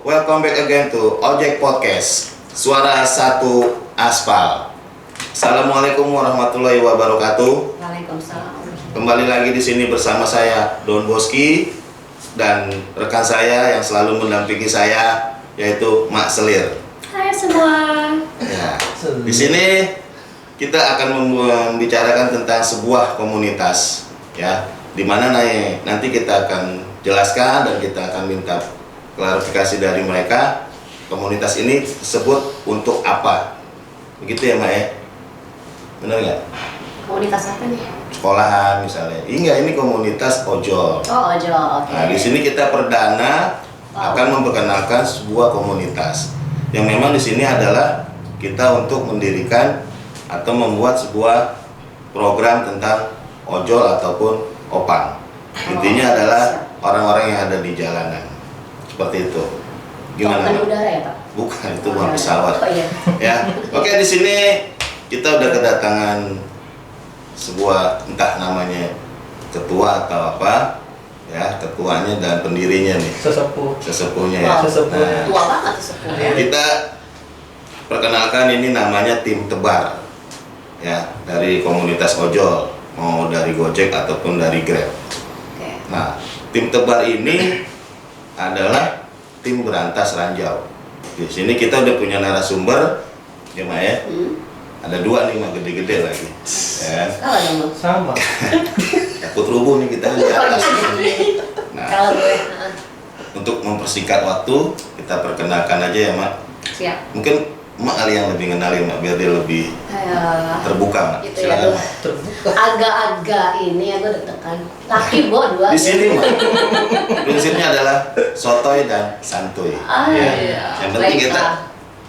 welcome back again to Ojek Podcast. Suara satu aspal. Assalamualaikum warahmatullahi wabarakatuh. Waalaikumsalam. Kembali lagi di sini bersama saya Don Boski dan rekan saya yang selalu mendampingi saya yaitu Mak Selir. Hai semua. Ya, di sini kita akan membicarakan tentang sebuah komunitas, ya, di mana nanti kita akan jelaskan dan kita akan minta klarifikasi dari mereka. Komunitas ini disebut untuk apa? Begitu ya, Mak ya? Benar nggak? Komunitas apa nih? Sekolahan misalnya. Enggak, ini komunitas ojol. Oh, ojol, oke. Nah, di sini kita perdana akan memperkenalkan sebuah komunitas yang memang di sini adalah kita untuk mendirikan atau membuat sebuah program tentang ojol ataupun opang. Intinya adalah orang-orang yang ada di jalanan. Seperti itu. Gimana? Bukan udara ya, Pak? Bukan, itu bukan pesawat. Oh iya. Ya. Oke, di sini kita udah kedatangan sebuah entah namanya ketua atau apa, ya, ketuanya dan pendirinya nih. Sesepuhnya ya. Wow. Nah, Tua banget sesepuh ya. kita perkenalkan ini namanya tim tebar. Ya, dari komunitas ojol, mau dari Gojek ataupun dari Grab. Oke. Nah, tim tebar ini adalah tim berantas ranjau. Di sini kita udah punya narasumber, ya Mak ya. Ada dua nih Mak, gede-gede lagi. Ya. Kalau dong, Bang. Sama. Takut rubuh nih kita di atas. Nah, Kalau gue, untuk mempersingkat waktu, kita perkenalkan aja ya Mak. siap. Mungkin Mak kali yang lebih kenalin Mak, biar dia lebih terbuka Mak. Gitu ya, Silakan tuh. Mak. Agak-agak ini aku deg-degan. Laki dua. Di sini Mak, prinsipnya adalah sotoy dan santuy. Ah, Ya. iya. Yang penting kita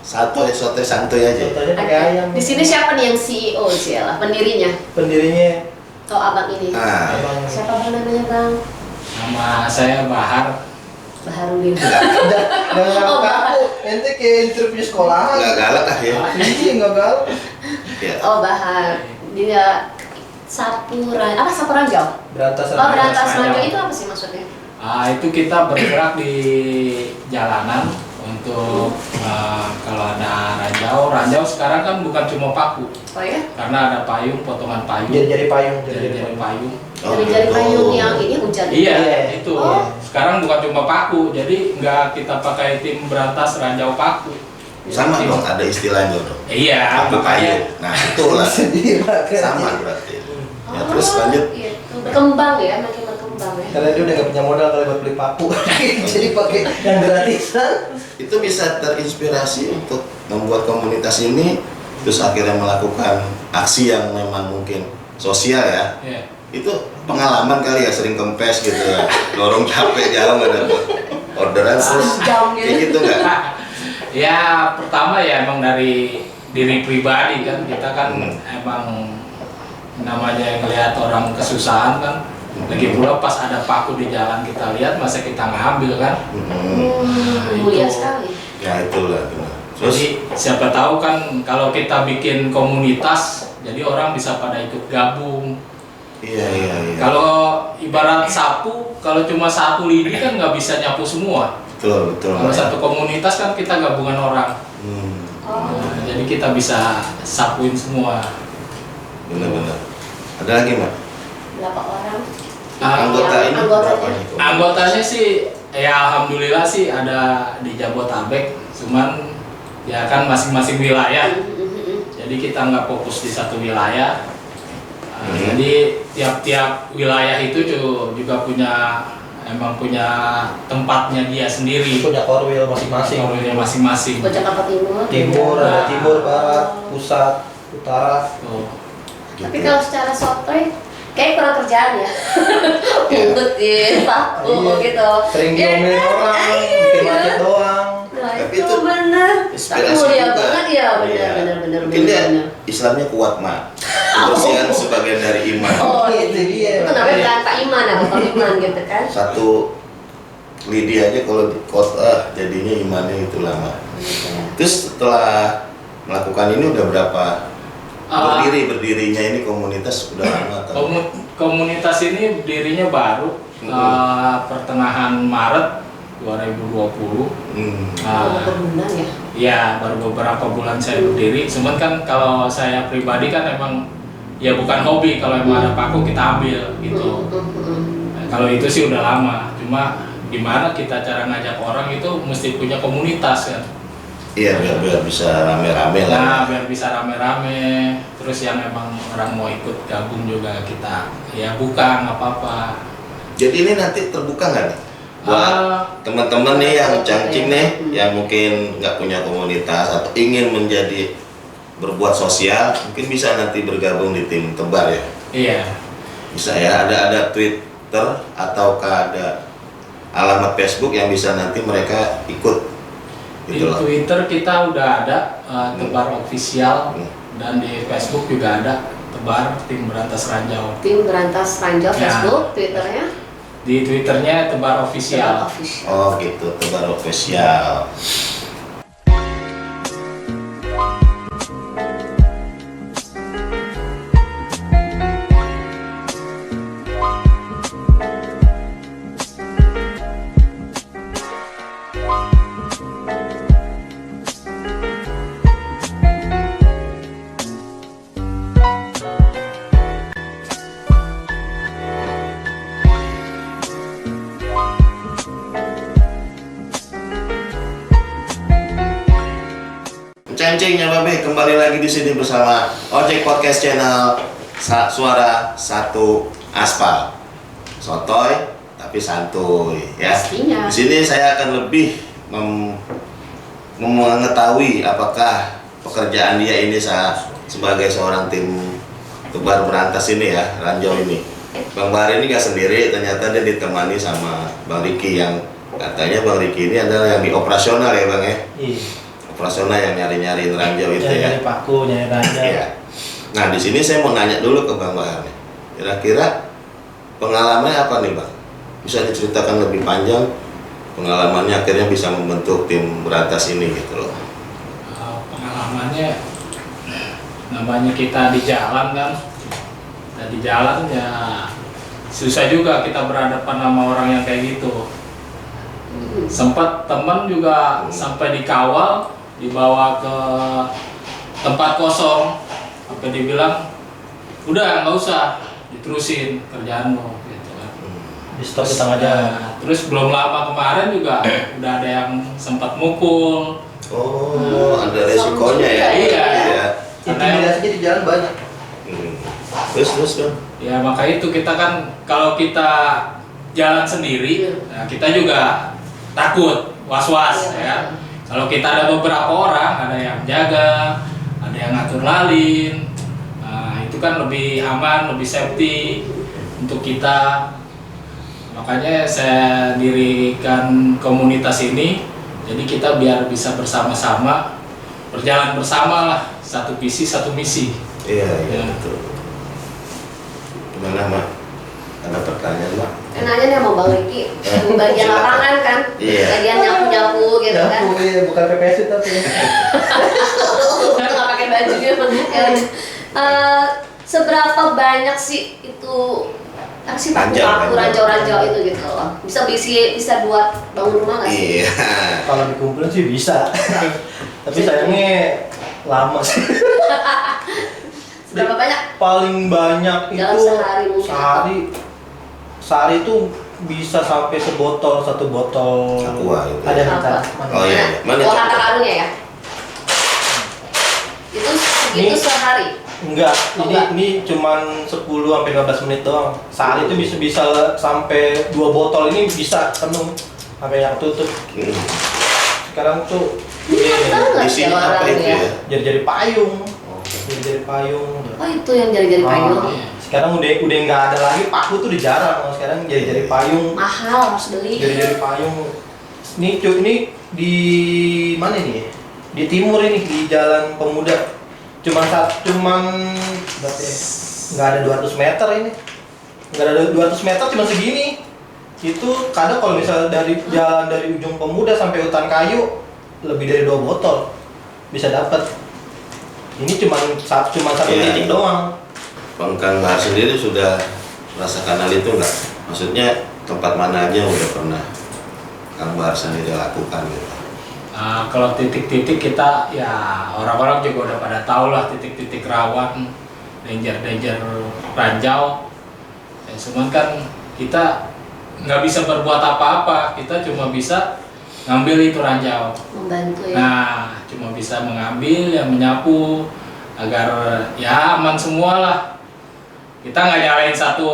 Baiklah. sotoy santuy aja. Contohnya pakai Oke. ayam. Di sini siapa nih yang CEO sih lah, pendirinya? Pendirinya Oh, abang ini. Nah, abang. Siapa bang namanya, Bang? Nama saya Bahar. Baharudin. Jangan Oh, kaku. Ente kayak interview sekolahan. nggak galak ah ya. Iya nggak galak. Ya. Oh, Bahar. Dia sapu ranjau? Berantas. Oh, berantas ranjau. ranjau itu apa sih maksudnya? Itu kita bergerak di jalanan untuk kalau ada ranjau sekarang kan bukan cuma paku, Oh ya? karena ada payung, potongan payung, Jari-jari payung. jari-jari payung. Jari-jari gitu. payung yang ini hujan. Iya, Iya. itu. Oh. Sekarang bukan cuma paku, jadi nggak kita pakai tim berantas ranjau paku. Sama dong, ada istilahnya dong. Iya, Paku makanya payung. Nah, itulah Sama. sama berarti. Ya, terus lanjut. Gitu. Berkembang ya, makin berkembang ya. Karena dia udah nggak punya modal kali buat beli paku. Jadi pakai yang gratisan. Itu bisa terinspirasi untuk membuat komunitas ini, terus akhirnya melakukan aksi yang memang mungkin sosial ya. Iya. Itu pengalaman kali ya, sering kempes gitu ya, dorong capek jauh nggak dapet orderan terus Jam kayak gitu. gitu nggak? Ya pertama ya emang dari diri pribadi kan, kita kan emang namanya ngelihat orang kesusahan kan. Lagi pula pas ada paku di jalan kita lihat, masa kita nggak ambil kan? Mulia Itu. sekali. Ya itulah. Terus Jadi siapa tahu kan kalau kita bikin komunitas, jadi orang bisa pada ikut gabung. iya. Kalau ibarat sapu, kalau cuma satu lidi kan nggak bisa nyapu semua. Betul. Kalau satu komunitas kan kita gabungan orang. Oh. Nah, jadi kita bisa sapuin semua. Benar. Ada lagi Mak? Berapa orang? Anggota ini Anggotanya. berapa nih? Anggotanya sih ya alhamdulillah sih ada di Jabotabek, cuman ya kan masing-masing wilayah. Jadi kita nggak fokus di satu wilayah. Jadi tiap-tiap wilayah itu juga punya tempatnya dia sendiri. Punya korwil masing-masing. Korwilnya masing-masing. Bocah Jakarta Timur. Timur, ada Nah. timur, barat, pusat, utara. Tuh. Tapi kalau secara sotoy, kayak kurang kerjaan ya. Ngumpetin, paku Iya. gitu. Sering Iya. diomelin orang, bikin macet doang. Nah, Tapi itu itu bener. Tapi inspirasi mulia juga. banget ya, Iya. bener. Mungkin dia Islamnya kuat Mak. Kebersihan sebagian dari iman. Oh, Itu dia. Itu namanya berangka iman, apa iman gitu kan? Satu lidi aja kalau di kota jadinya imannya itu lama. Terus setelah melakukan ini udah berapa berdirinya ini komunitas udah lama atau? Komunitas ini dirinya baru pertengahan Maret 2020. Oh, benar ya. Ya baru beberapa bulan saya berdiri. Cuman kan kalau saya pribadi kan emang ya bukan hobi, kalau emang ada paku kita ambil gitu. Nah, kalau itu sih udah lama. Cuma gimana kita cara ngajak orang itu mesti punya komunitas kan. Iya, biar bisa rame-rame lah. Nah, biar bisa rame-rame. Terus yang emang orang mau ikut gabung juga kita ya buka, nggak apa-apa. Jadi ini nanti terbuka nggak nih? Buat teman-teman nih yang cangcing nih, yang mungkin nggak punya komunitas atau ingin menjadi berbuat sosial, mungkin bisa nanti bergabung di tim Tebar ya. Iya. Bisa ya, ada Twitter ataukah ada alamat Facebook yang bisa nanti mereka ikut. Di Gitu loh. Twitter kita udah ada Tebar Official, dan di Facebook juga ada Tebar Tim Berantas Ranjau. Tim Berantas Ranjau Ya. Facebook, Twitternya Di Twitternya Tebar Official. Official. Oh gitu, Tebar Official. Cengcengnya Babe, kembali lagi di sini bersama Ojek Podcast Channel Suara Satu Aspal. Sotoy tapi santuy ya. Pastinya. Di sini saya akan lebih mengetahui apakah pekerjaan dia ini sebagai seorang tim Tebar Berantas ini ya, Ranjau ini. Bang Bahar ini gak sendiri, ternyata dia ditemani sama Bang Riki yang katanya Bang Riki ini adalah yang di operasional ya Bang ya. Iya. Operasional yang nyari-nyariin ranjau itu ya. Nyari paku, nyari ranjau. Iya. Nah di sini saya mau nanya dulu ke Bang Bahar nih. Kira-kira pengalamannya apa nih Bang? Bisa diceritakan lebih panjang pengalamannya akhirnya bisa membentuk tim berantas ini gitu loh. Pengalamannya namanya kita di jalan kan. Kita di jalan ya susah juga kita berhadapan sama orang yang kayak gitu. Sempat teman juga sampai dikawal, dibawa ke tempat kosong, sampai dibilang udah nggak usah diterusin kerjaan lo gitu kan. Di stop di tengah jalan. Nah, terus belum lama kemarin juga udah ada yang sempat mukul. Oh, ada resikonya ya. Iya. Iya. Intimidasinya di jalan banyak. Terus Bang. Ya maka itu kita kan kalau kita jalan sendiri, nah, kita juga takut, was-was ya. Kalau kita ada beberapa orang, ada yang jaga, ada yang ngatur lalin, nah, itu kan lebih aman, lebih safety untuk kita. Makanya saya dirikan komunitas ini, jadi kita biar bisa bersama-sama, berjalan bersama lah, satu visi, satu misi. Iya, Ya. betul. Gimana Mak? Ada pertanyaan Mak? Nanya nih sama Bang Riki, bagian Silakan. lapangan kan, Iya. bagian nyapu-nyapu gitu kan. Nyapu, iya, bukan PPS tapi. Udah nggak pakai baju gitu. Ya udah. Seberapa banyak sih itu apa sih paku-paku ranjau-ranjau itu gitu loh? Bisa buat bangun rumah nggak sih? Iya. Kalau dikumpulin sih bisa. Tapi sayangnya lama sih. Seberapa banyak? Paling banyak Dalam itu sehari mungkin. sehari itu bisa sampai satu botol Aqua itu. ada Apa? kita. Oh iya, mana Oh, contoh? kata karungnya ya? Itu segitu Ini- sehari? Enggak, Oh, enggak. ini cuman 10 sampai 15 menit doang. Sehari itu bisa sampai 2 botol ini bisa penuh sampai yang tutup. Sekarang tuh Ini banget Isinya ya apa itu orangnya. ya? jadi payung. Jadi payung. Oh itu yang jari-jari payung. Iya. Sekarang udah nggak ada lagi paku tuh jarang. Sekarang jadi payung. Mahal harus beli. Jadi payung. Ini di mana nih? Di timur ini di Jalan Pemuda. Cuman berarti nggak ada 200 meter ini. Nggak ada 200 meter cuma segini. Itu kadang kalau misalnya dari jalan dari ujung Pemuda sampai hutan kayu lebih dari 2 botol bisa dapat. Ini cuma satu Iya. titik doang. Bang Kang Bahar sendiri sudah merasakan hal itu nggak? Maksudnya tempat mana aja udah pernah Kang Bahar sendiri lakukan gitu? Kalau titik-titik kita ya orang-orang juga udah pada tahu lah titik-titik rawan, danger ranjau. Ya, cuman kan kita nggak bisa berbuat apa-apa, kita cuma bisa ngambil itu ranjau. Membantu ya. Nah, cuma bisa mengambil, ya menyapu agar ya aman semua lah. Kita nggak nyalain satu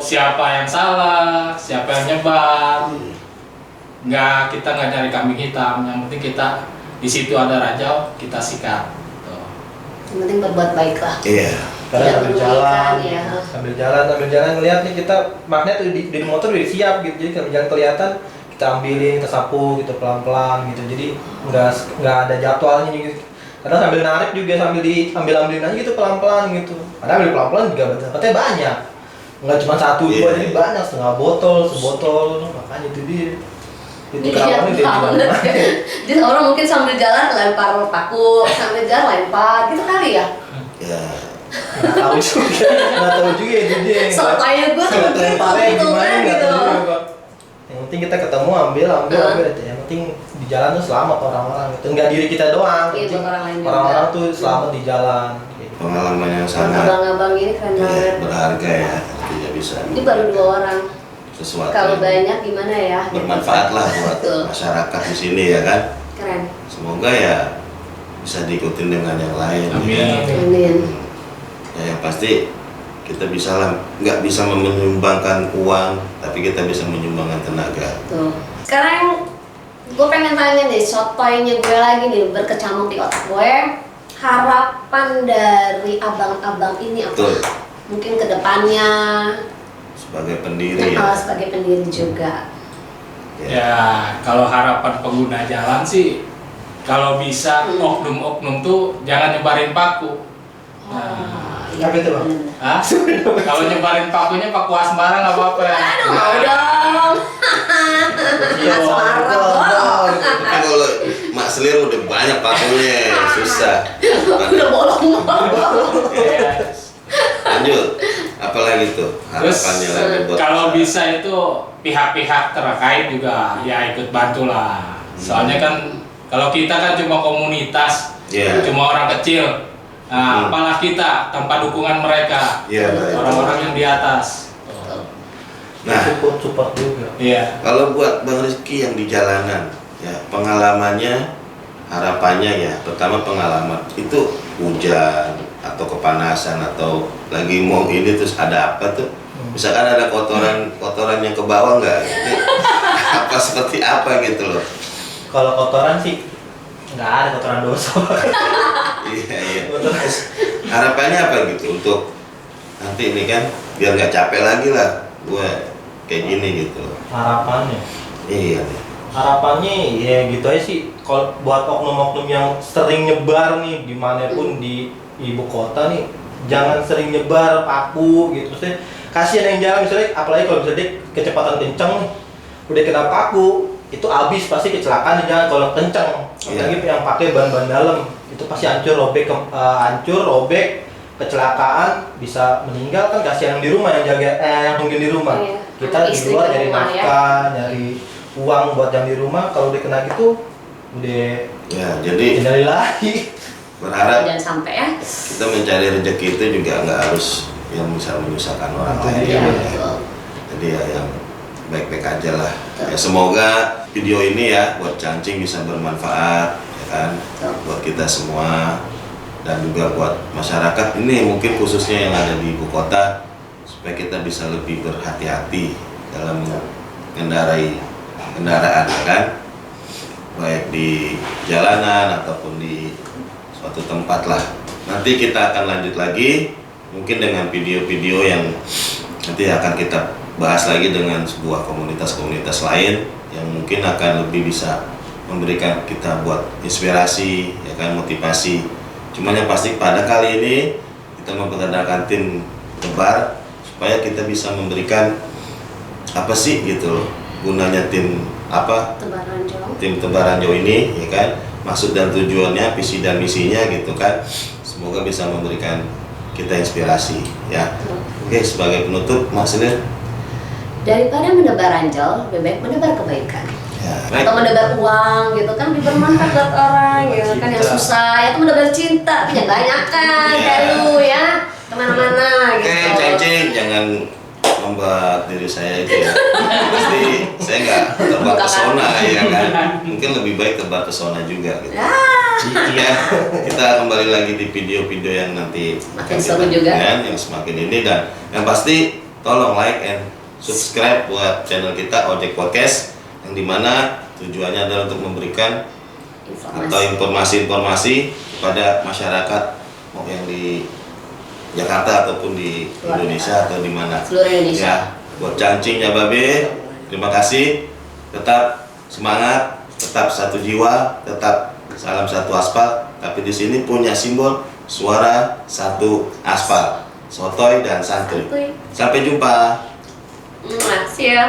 siapa yang salah, siapa yang nyebar. Kita nggak nyari kambing hitam. Yang penting kita di situ ada ranjau, kita sikat. Tuh. Yang penting berbuat baik lah. Iya. Karena Tidak sambil jalan, merugikan, ya. sambil jalan ngeliat nih kita magnet tuh di motor udah siap gitu, jadi kalau jalan kelihatan kita ambilin, kita sapu gitu pelan-pelan gitu, jadi nggak ada jadwalnya gitu. Kadang sambil narik juga sambil ambilin aja gitu pelan-pelan gitu. Karena ambil pelan-pelan juga dapatnya banyak, nggak cuma satu dua, jadi banyak, setengah botol, sebotol, makanya itu dia. Itu kerawannya dia banget ya. Jadi orang mungkin sambil jalan lempar paku, sambil jalan lempar gitu kali ya. Ya. Nggak tahu juga itu dia. Soalnya gue tuh Lemparnya gitu gimana kan nggak gitu. tahu juga. Yang penting kita ketemu ambil aja. Yang penting di jalan tuh selamat orang-orang itu. Enggak diri kita doang. Iya, buat orang lain juga. Orang-orang tuh selamat di jalan. Gitu. Pengalaman yang sangat Abang-abang ini keren banget. berharga ya, tidak bisa Ini baru 2 orang. sesuatu Kalau yang banyak gimana ya? bermanfaat lah buat Betul. masyarakat di sini ya kan. Keren. Semoga ya bisa diikutin dengan yang lain. Amin. Amin. Ya, yang pasti kita bisa lah, nggak bisa menyumbangkan uang, tapi kita bisa menyumbangkan tenaga. Tuh. Sekarang gue pengen tanya nih, sotoynya gue lagi nih berkecamuk di otak gue. Harapan dari abang-abang ini apa? Betul. Mungkin kedepannya Sebagai pendiri ya. sebagai pendiri juga. Ya, kalau harapan pengguna jalan sih, kalau bisa oknum-oknum tuh jangan nyebarin paku. Nah, iya, Apa itu, Bang? bener. Hah? Kalau nyebarin pakunya paku asmara nggak apa-apa. Aduh, mau dong. Iya, Asmara, bolong. Tapi kalau Mak Selir udah banyak pakunya, susah. Udah bolong-bolong. Iya. Lanjut, apalagi tuh Terus harapannya lagi buat kalau masyarakat? bisa itu pihak-pihak terkait juga ya ikut bantulah. Soalnya kan kalau kita kan cuma komunitas, Iya. cuma orang kecil. Nah, apalah kita tanpa dukungan mereka, Iya, baik. orang-orang yang di atas. Nah, Support juga. Iya. kalau buat Bang Rizky yang di jalanan, ya pengalamannya, harapannya ya, pertama pengalaman itu hujan atau kepanasan atau lagi mau ini terus ada apa tuh? Misalkan ada kotoran yang ke bawah nggak? Apa seperti apa gitu loh? Kalau kotoran sih nggak ada kotoran dosa. Iya iya. Harapannya apa gitu untuk nanti ini kan biar nggak capek lagi lah gue kayak gini gitu loh. Harapannya. Iya nih. Harapannya ya gitu aja sih. Kalau buat oknum-oknum yang sering nyebar nih dimanapun di ibu kota nih, jangan sering nyebar paku gitu. Maksudnya kasihan yang jalan, misalnya apalagi kalau misalnya dia kecepatan kenceng nih, udah kena paku itu habis pasti kecelakaan di jalan kalau kenceng. Apalagi yang pakai ban-ban dalam itu pasti hancur, robek, kecelakaan, bisa meninggal kan. Kasihan yang di rumah yang jaga yang nungguin di rumah. Iya. Kita Anak di istri luar di nyari rumah, ya. nafkah, nyari uang buat yang di rumah. Kalau udah kena gitu udah Ya jadi kendali lagi. berharap Jangan sampai ya. kita mencari rezeki itu juga nggak harus yang bisa menyusahkan orang Betul, lain. iya, Ya. betul. Jadi ya yang baik-baik aja lah. Ya, semoga video ini ya buat Cancing bisa bermanfaat, ya kan, buat kita semua dan juga buat masyarakat ini mungkin khususnya yang ada di ibu kota supaya kita bisa lebih berhati-hati dalam mengendarai kendaraan, ya kan, baik di jalanan ataupun di suatu tempat lah. Nanti kita akan lanjut lagi mungkin dengan video-video yang nanti akan kita bahas lagi dengan sebuah komunitas-komunitas lain yang mungkin akan lebih bisa memberikan kita buat inspirasi, ya kan, motivasi. Cuman yang pasti pada kali ini kita memperkenalkan tim tebar supaya kita bisa memberikan apa sih gitu loh gunanya tim apa Tebaran jauh. tim Tebaran Jauh ini, ya kan, maksud dan tujuannya, visi dan misinya gitu kan. Semoga bisa memberikan kita inspirasi ya. Oke, sebagai penutup Mas Selir. Daripada menebar ranjau, lebih baik menebar kebaikan. Ya, baik. atau mendebar uang gitu kan lebih bermanfaat buat orang gitu kan yang Cinta. susah ya tuh mendebar cinta punya banyakan Iya. kayak lu ya kemana-mana Oke, gitu. Ceng-Ceng, jangan membuat diri saya itu ya. Pasti saya nggak terpesona ya kan. Mungkin lebih baik terpesona juga gitu. Ya, kita kembali lagi di video-video yang nanti Makin akan seru kita juga. lakukan, yang semakin ini, dan yang pasti tolong like and subscribe buat channel kita Ojek Podcast, yang dimana tujuannya adalah untuk memberikan atau informasi-informasi kepada masyarakat mau yang di Jakarta ataupun di Luar Indonesia atau di mana. Seluruh Indonesia. Ya, buat Cancing ya Babe, terima kasih. Tetap semangat, tetap satu jiwa, tetap salam satu aspal. Tapi di sini punya simbol suara satu aspal, sotoy dan santuy. Santuy. Sampai jumpa. Makasih ya.